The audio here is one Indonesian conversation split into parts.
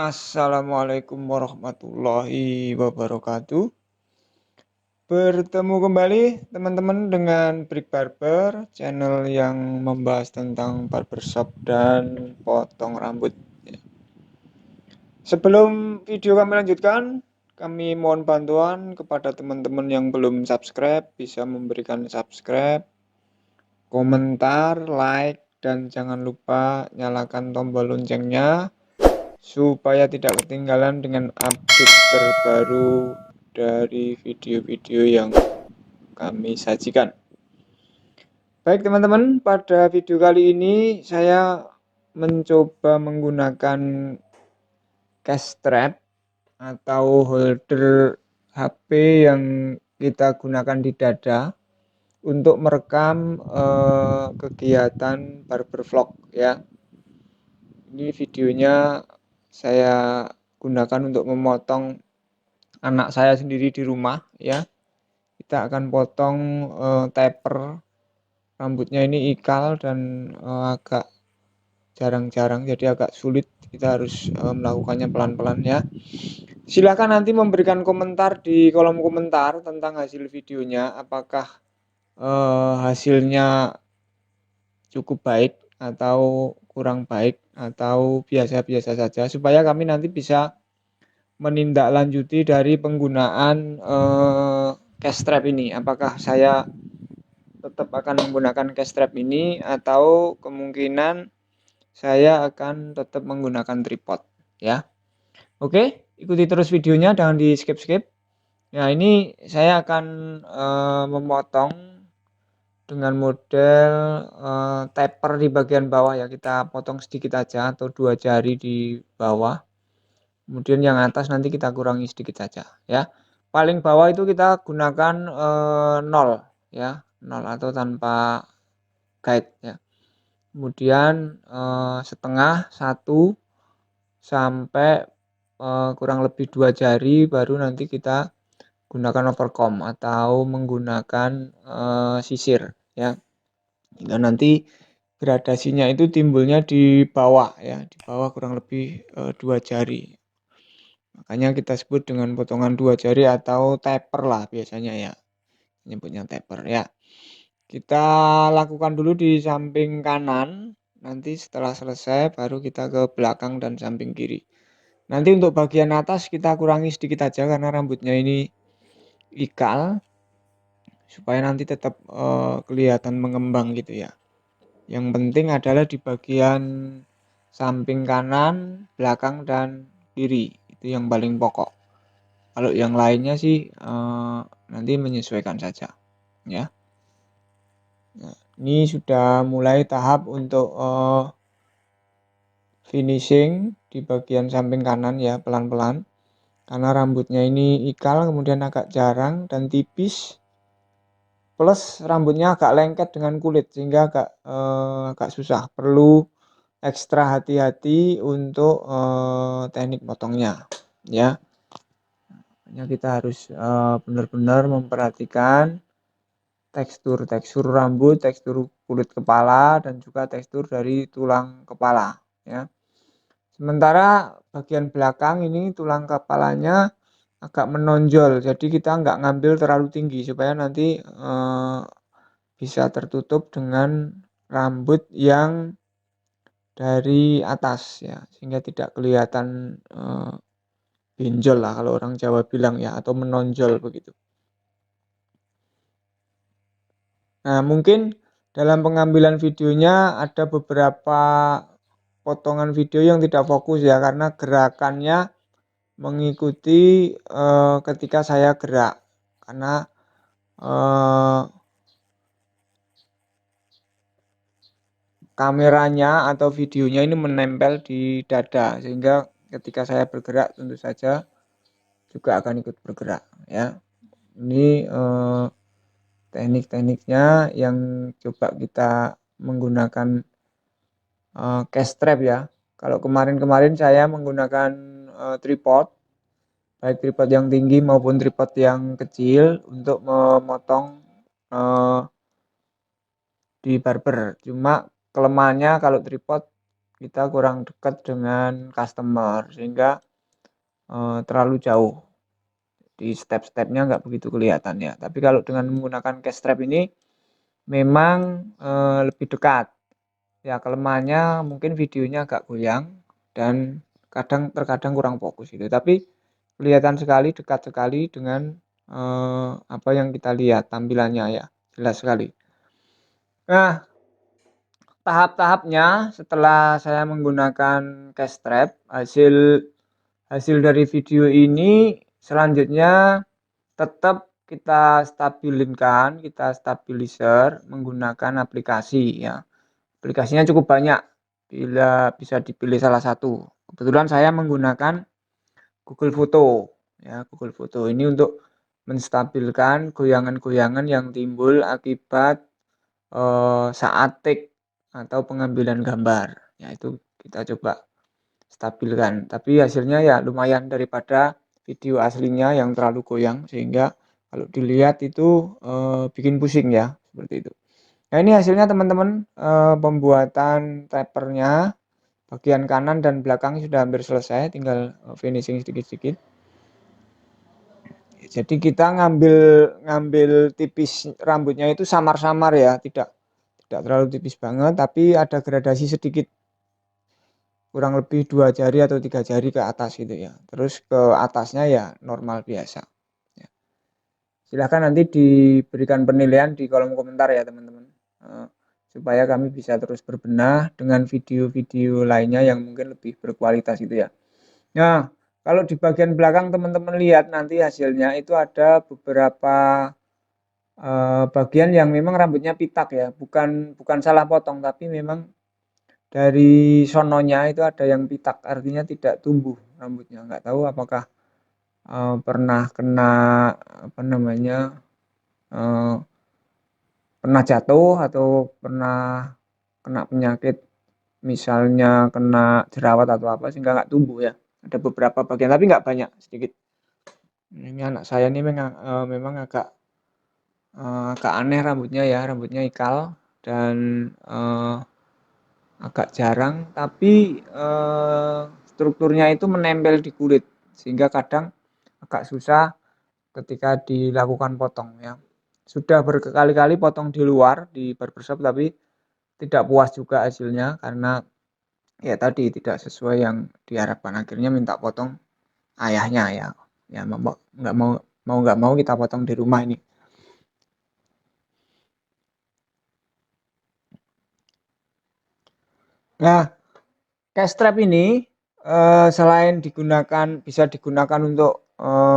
Assalamualaikum warahmatullahi wabarakatuh. Bertemu kembali teman-teman dengan Brick Barber, channel yang membahas tentang barbershop dan potong rambut. Sebelum video kami lanjutkan, kami mohon bantuan kepada teman-teman yang belum subscribe, bisa memberikan subscribe, komentar, like, dan jangan lupa nyalakan tombol loncengnya supaya tidak ketinggalan dengan update terbaru dari video-video yang kami sajikan. Baik teman-teman, pada video kali ini saya mencoba menggunakan case strap atau holder HP yang kita gunakan di dada untuk merekam kegiatan barber vlog ya. Ini videonya saya gunakan untuk memotong anak saya sendiri di rumah ya. Kita akan potong taper, rambutnya ini ikal dan agak jarang-jarang, jadi agak sulit, kita harus melakukannya pelan-pelan ya. Silahkan nanti memberikan komentar di kolom komentar tentang hasil videonya, apakah hasilnya cukup baik atau kurang baik atau biasa-biasa saja, supaya kami nanti bisa menindaklanjuti dari penggunaan case strap ini. Apakah saya tetap akan menggunakan case strap ini atau kemungkinan saya akan tetap menggunakan tripod ya. Oke, ikuti terus videonya, jangan di skip-skip. Nah, ini saya akan memotong dengan model taper di bagian bawah ya. Kita potong sedikit aja atau 2 jari di bawah. Kemudian yang atas nanti kita kurangi sedikit saja ya. Paling bawah itu kita gunakan 0 ya, 0 atau tanpa guide ya. Kemudian setengah 1 sampai kurang lebih 2 jari, baru nanti kita gunakan overcomb atau menggunakan sisir ya. Dan nanti gradasinya itu timbulnya di bawah ya, di bawah kurang lebih 2 jari. Makanya kita sebut dengan potongan 2 jari atau taper lah biasanya ya, nyebutnya taper ya. Kita lakukan dulu di samping kanan, nanti setelah selesai baru kita ke belakang dan samping kiri. Nanti untuk bagian atas kita kurangi sedikit aja karena rambutnya ini ikal, supaya nanti tetap kelihatan mengembang gitu ya. Yang penting adalah di bagian samping kanan, belakang, dan kiri, itu yang paling pokok. Kalau yang lainnya sih nanti menyesuaikan saja ya. Nah, ini sudah mulai tahap untuk finishing di bagian samping kanan ya, pelan-pelan. Karena rambutnya ini ikal, kemudian agak jarang dan tipis. Plus rambutnya agak lengket dengan kulit sehingga agak susah. Perlu ekstra hati-hati untuk teknik potongnya ya. Kita harus benar-benar memperhatikan tekstur rambut, tekstur kulit kepala, dan juga tekstur dari tulang kepala ya. Sementara bagian belakang ini tulang kepalanya agak menonjol, jadi kita nggak ngambil terlalu tinggi supaya nanti bisa tertutup dengan rambut yang dari atas ya, sehingga tidak kelihatan benjol lah kalau orang Jawa bilang ya, atau menonjol begitu. Nah, mungkin dalam pengambilan videonya ada beberapa potongan video yang tidak fokus ya, karena gerakannya mengikuti ketika saya gerak, karena kameranya atau videonya ini menempel di dada, sehingga ketika saya bergerak tentu saja juga akan ikut bergerak ya. Ini teknik-tekniknya yang coba kita menggunakan case strap ya. Kalau kemarin-kemarin saya menggunakan tripod, baik tripod yang tinggi maupun tripod yang kecil untuk memotong di barber. Cuma kelemahannya kalau tripod kita kurang dekat dengan customer sehingga terlalu jauh. Di step-stepnya nggak begitu kelihatan ya. Tapi kalau dengan menggunakan cash strap ini memang lebih dekat. Ya kelemahannya mungkin videonya agak goyang dan terkadang kurang fokus gitu. Tapi kelihatan sekali, dekat sekali dengan apa yang kita lihat tampilannya ya, jelas sekali. Nah, tahap-tahapnya setelah saya menggunakan cash strap, hasil dari video ini selanjutnya tetap kita stabilizer menggunakan aplikasi ya. Aplikasinya cukup banyak, bila bisa dipilih salah satu. Kebetulan saya menggunakan Google Foto ya. Google Foto ini untuk menstabilkan goyangan-goyangan yang timbul akibat saat take atau pengambilan gambar. Ya itu kita coba stabilkan. Tapi hasilnya ya lumayan daripada video aslinya yang terlalu goyang sehingga kalau dilihat itu bikin pusing ya, seperti itu. Nah ini hasilnya teman-teman, pembuatan tapernya bagian kanan dan belakang sudah hampir selesai, tinggal finishing sedikit-sedikit. Jadi kita ngambil tipis rambutnya itu samar-samar ya, tidak terlalu tipis banget, tapi ada gradasi sedikit, kurang lebih 2 jari atau 3 jari ke atas gitu ya. Terus ke atasnya ya normal biasa. Ya. Silahkan nanti diberikan penilaian di kolom komentar ya teman-teman. Supaya kami bisa terus berbenah dengan video-video lainnya yang mungkin lebih berkualitas gitu ya. Nah, kalau di bagian belakang teman-teman lihat nanti hasilnya itu ada beberapa bagian yang memang rambutnya pitak ya, bukan salah potong tapi memang dari sononya itu ada yang pitak, artinya tidak tumbuh rambutnya. Nggak tahu apakah pernah kena apa namanya pernah jatuh atau pernah kena penyakit, misalnya kena jerawat atau apa sehingga nggak tumbuh ya. Ada beberapa bagian tapi nggak banyak, sedikit. Ini anak saya ini memang agak aneh rambutnya ya, rambutnya ikal dan agak jarang, tapi strukturnya itu menempel di kulit sehingga kadang agak susah ketika dilakukan potong ya. Sudah berkali-kali potong di luar di barbershop tapi tidak puas juga hasilnya karena ya tadi tidak sesuai yang diharapkan, akhirnya minta potong ayahnya ya. Ya nggak mau kita potong di rumah ini. Nah, cash strap ini selain bisa digunakan untuk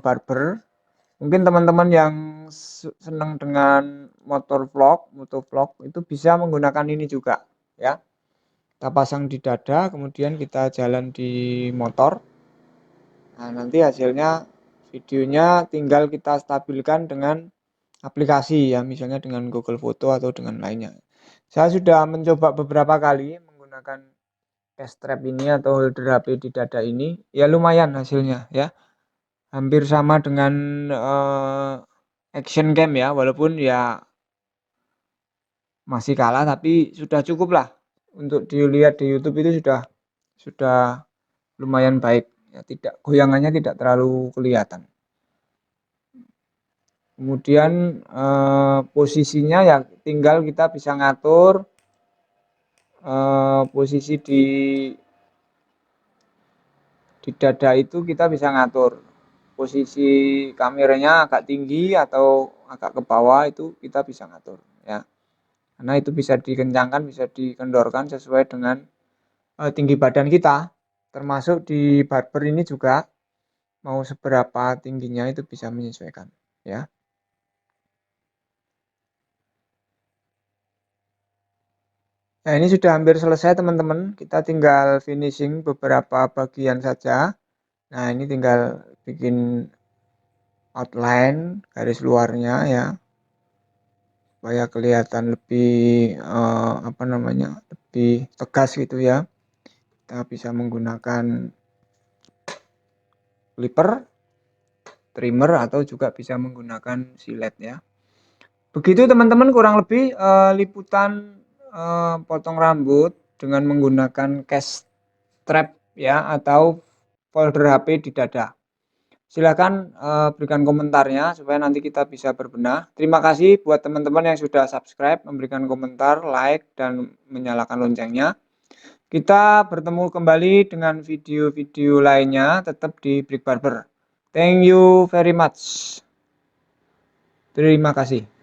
barber, mungkin teman-teman yang senang dengan motovlog itu bisa menggunakan ini juga ya. Kita pasang di dada, kemudian kita jalan di motor. Nah, nanti hasilnya videonya tinggal kita stabilkan dengan aplikasi ya, misalnya dengan Google Foto atau dengan lainnya. Saya sudah mencoba beberapa kali menggunakan cash strap ini atau holder HP di dada ini, ya lumayan hasilnya ya. Hampir sama dengan action cam ya, walaupun ya masih kalah tapi sudah cukup lah untuk dilihat di YouTube, itu sudah lumayan baik ya, tidak goyangannya tidak terlalu kelihatan. Kemudian posisinya ya tinggal kita bisa ngatur posisi di dada itu, kita bisa ngatur posisi kameranya agak tinggi atau agak ke bawah, itu kita bisa ngatur ya. Karena itu bisa dikencangkan, bisa dikendorkan sesuai dengan tinggi badan kita. Termasuk di barber ini juga mau seberapa tingginya itu bisa menyesuaikan ya. Nah ini sudah hampir selesai teman-teman, kita tinggal finishing beberapa bagian saja. Nah ini tinggal bikin outline garis luarnya ya, supaya kelihatan lebih lebih tegas gitu ya. Kita bisa menggunakan clipper, trimmer, atau juga bisa menggunakan silet ya. Begitu teman-teman kurang lebih liputan potong rambut dengan menggunakan cash strap ya, atau folder HP di dada. Silahkan berikan komentarnya supaya nanti kita bisa berbenah. Terima kasih buat teman-teman yang sudah subscribe, memberikan komentar, like, dan menyalakan loncengnya. Kita bertemu kembali dengan video-video lainnya tetap di Brick Barber. Thank you very much. Terima kasih.